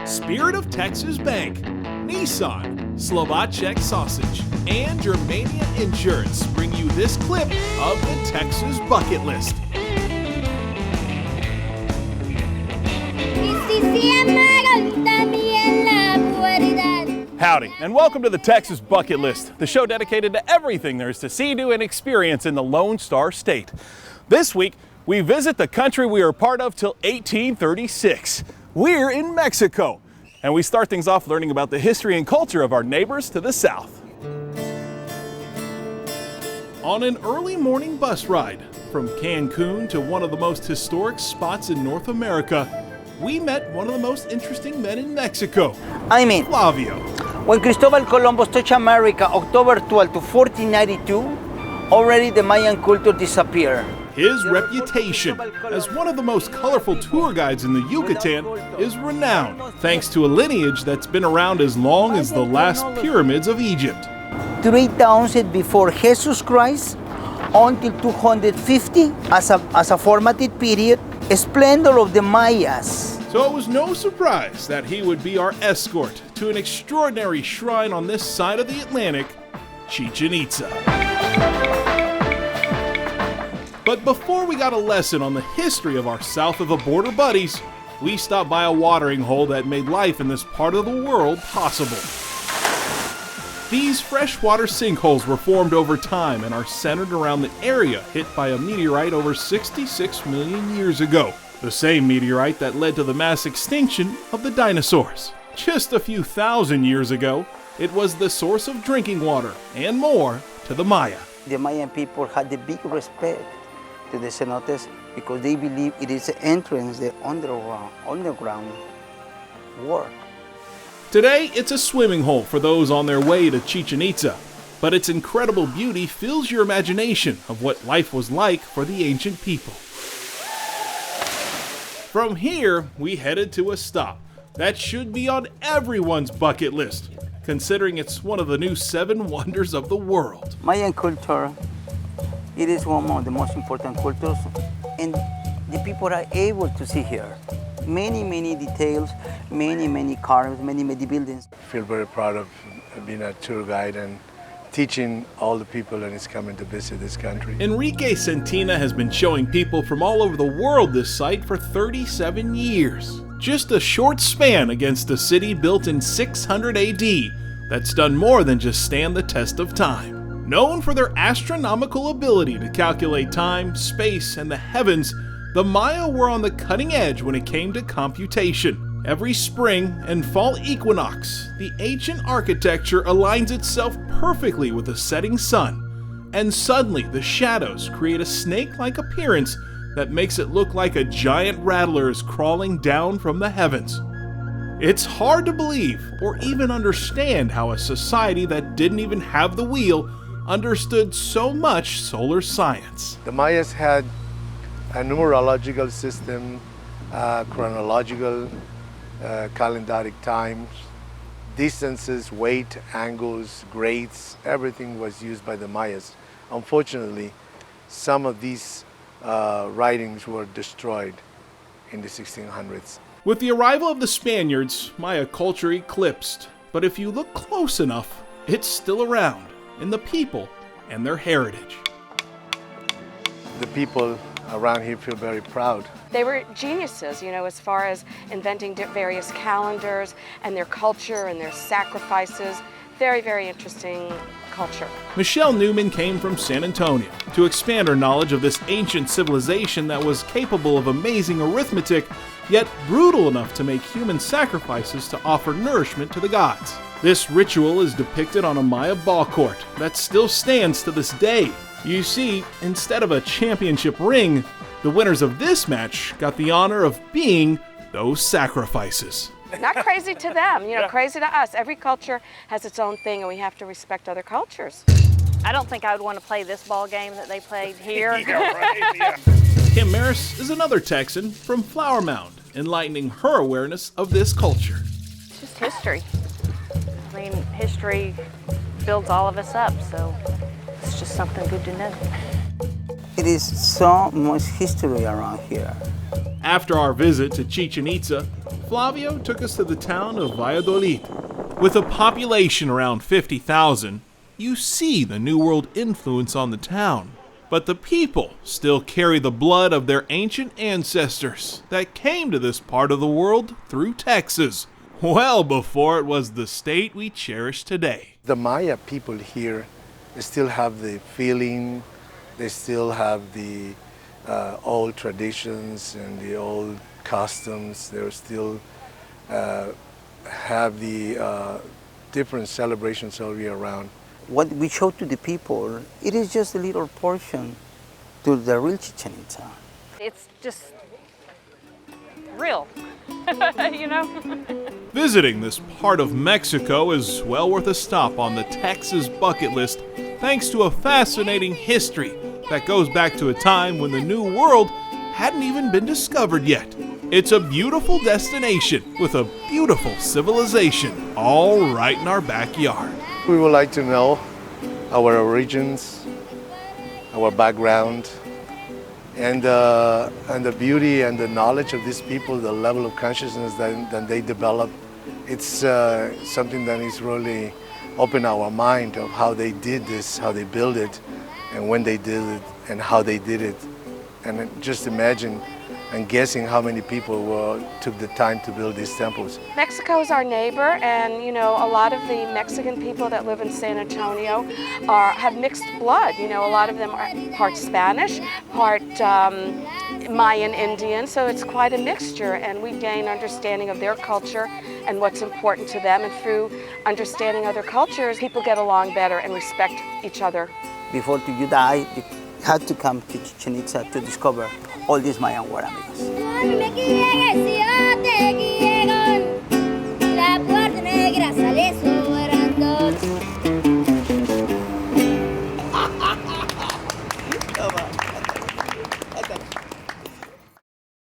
Spirit of Texas Bank, Nissan, Slovacek Sausage, and Germania Insurance bring you this clip of the Texas Bucket List. Howdy, and welcome to the Texas Bucket List, the show dedicated to everything there is to see, do, and experience in the Lone Star State. This week, we visit the country we were part of till 1836. We're in Mexico, and we start things off learning about the history and culture of our neighbors to the south. On an early morning bus ride from Cancun to one of the most historic spots in North America, we met one of the most interesting men in Mexico, Flavio. When Cristobal Columbus touched America, October 12 to 1492, already the Mayan culture disappeared. His reputation as one of the most colorful tour guides in the Yucatan is renowned, thanks to a lineage that's been around as long as the last pyramids of Egypt. 3000 before Jesus Christ until 250 as a formative period, splendor of the Mayas. So it was no surprise that he would be our escort to an extraordinary shrine on this side of the Atlantic, Chichen Itza. But before we got a lesson on the history of our south of the border buddies, we stopped by a watering hole that made life in this part of the world possible. These freshwater sinkholes were formed over time and are centered around the area hit by a meteorite over 66 million years ago. The same meteorite that led to the mass extinction of the dinosaurs. Just a few thousand years ago, it was the source of drinking water and more to the Maya. The Mayan people had the big respect to the cenotes because they believe it is the entrance, the underground world. Today, it's a swimming hole for those on their way to Chichen Itza, but its incredible beauty fills your imagination of what life was like for the ancient people. From here, we headed to a stop that should be on everyone's bucket list, considering it's one of the new 7 wonders of the world. Mayan culture, it is one of the most important cultures, and the people are able to see here. Many details, many carvings, many buildings. I feel very proud of being a tour guide and teaching all the people that is coming to visit this country. Enrique Centina has been showing people from all over the world this site for 37 years. Just a short span against a city built in 600 AD that's done more than just stand the test of time. Known for their astronomical ability to calculate time, space, and the heavens, the Maya were on the cutting edge when it came to computation. Every spring and fall equinox, the ancient architecture aligns itself perfectly with the setting sun, and suddenly the shadows create a snake-like appearance that makes it look like a giant rattler is crawling down from the heavens. It's hard to believe or even understand how a society that didn't even have the wheel understood so much solar science. The Mayas had a numerological system, chronological, calendaric times, distances, weight, angles, grades, everything was used by the Mayas. Unfortunately, some of these writings were destroyed in the 1600s. With the arrival of the Spaniards, Maya culture eclipsed, but if you look close enough, it's still around in the people and their heritage. The people around here feel very proud. They were geniuses, as far as inventing various calendars and their culture and their sacrifices. Very interesting culture. Michelle Newman came from San Antonio to expand her knowledge of this ancient civilization that was capable of amazing arithmetic, yet brutal enough to make human sacrifices to offer nourishment to the gods. This ritual is depicted on a Maya ball court that still stands to this day. You see, instead of a championship ring, the winners of this match got the honor of being those sacrifices. Not crazy to them, crazy to us. Every culture has its own thing, and we have to respect other cultures. I don't think I would want to play this ball game that they played here. Kim Maris is another Texan from Flower Mound, enlightening her awareness of this culture. It's just history. I mean, history builds all of us up, so it's just something good to know. It is so much history around here. After our visit to Chichen Itza, Flavio took us to the town of Valladolid. With a population around 50,000, you see the New World influence on the town. But the people still carry the blood of their ancient ancestors that came to this part of the world through Texas, well before it was the state we cherish today. The Maya people here, they still have the feeling, they still have the old traditions and the old customs. They still have the different celebrations all year round. What we show to the people, it is just a little portion to the real Chichen Itza. It's just real, you know? Visiting this part of Mexico is well worth a stop on the Texas bucket list, thanks to a fascinating history that goes back to a time when the New World hadn't even been discovered yet. It's a beautiful destination with a beautiful civilization, all right in our backyard. We would like to know our origins, our background, and the beauty and the knowledge of these people, the level of consciousness that they develop. It's something that is really open our mind of how they did this, how they built it, and when they did it, and how they did it. And just imagine and guessing how many people took the time to build these temples. Mexico is our neighbor, and you know, a lot of the Mexican people that live in San Antonio have mixed blood. You know, a lot of them are part Spanish, part Mayan Indian, so it's quite a mixture, and we gain understanding of their culture and what's important to them, and through understanding other cultures, people get along better and respect each other. Before you die, you had to come to Chichen Itza to discover all these Mayan war amigos.